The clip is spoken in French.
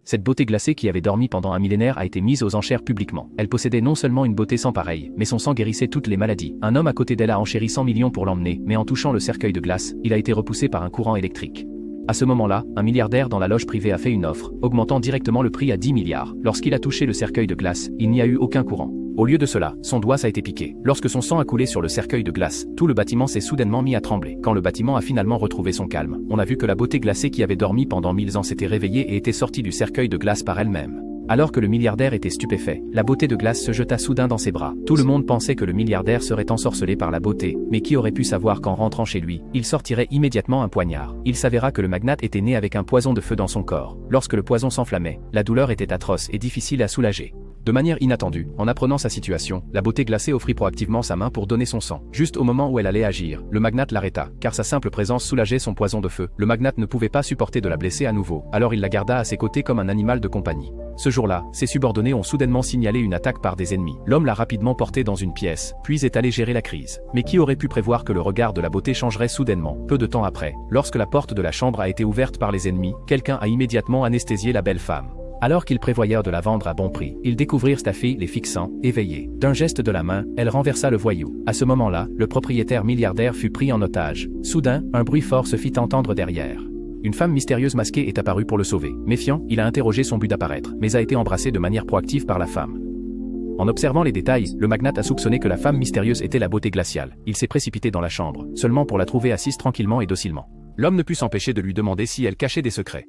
Cette beauté glacée qui avait dormi pendant un millénaire a été mise aux enchères publiquement. Elle possédait non seulement une beauté sans pareille, mais son sang guérissait toutes les maladies. Un homme à côté d'elle a enchéri 100 millions pour l'emmener, mais en touchant le cercueil de glace, il a été repoussé par un courant électrique. À ce moment-là, un milliardaire dans la loge privée a fait une offre, augmentant directement le prix à 10 milliards. Lorsqu'il a touché le cercueil de glace, il n'y a eu aucun courant. Au lieu de cela, son doigt a été piqué. Lorsque son sang a coulé sur le cercueil de glace, tout le bâtiment s'est soudainement mis à trembler. Quand le bâtiment a finalement retrouvé son calme, on a vu que la beauté glacée qui avait dormi pendant 1000 ans s'était réveillée et était sortie du cercueil de glace par elle-même. Alors que le milliardaire était stupéfait, la beauté de glace se jeta soudain dans ses bras. Tout le monde pensait que le milliardaire serait ensorcelé par la beauté, mais qui aurait pu savoir qu'en rentrant chez lui, il sortirait immédiatement un poignard. Il s'avéra que le magnate était né avec un poison de feu dans son corps. Lorsque le poison s'enflammait, la douleur était atroce et difficile à soulager. De manière inattendue, en apprenant sa situation, la beauté glacée offrit proactivement sa main pour donner son sang. Juste au moment où elle allait agir, le magnate l'arrêta, car sa simple présence soulageait son poison de feu. Le magnate ne pouvait pas supporter de la blesser à nouveau, alors il la garda à ses côtés comme un animal de compagnie. Ce jour-là, ses subordonnés ont soudainement signalé une attaque par des ennemis. L'homme l'a rapidement porté dans une pièce, puis est allé gérer la crise. Mais qui aurait pu prévoir que le regard de la beauté changerait soudainement, peu de temps après? Lorsque la porte de la chambre a été ouverte par les ennemis, quelqu'un a immédiatement anesthésié la belle femme. Alors qu'ils prévoyaient de la vendre à bon prix, ils découvrirent Staffy les fixant, éveillés. D'un geste de la main, elle renversa le voyou. À ce moment-là, le propriétaire milliardaire fut pris en otage. Soudain, un bruit fort se fit entendre derrière. Une femme mystérieuse masquée est apparue pour le sauver. Méfiant, il a interrogé son but d'apparaître, mais a été embrassé de manière proactive par la femme. En observant les détails, le magnate a soupçonné que la femme mystérieuse était la beauté glaciale. Il s'est précipité dans la chambre, seulement pour la trouver assise tranquillement et docilement. L'homme ne put s'empêcher de lui demander si elle cachait des secrets.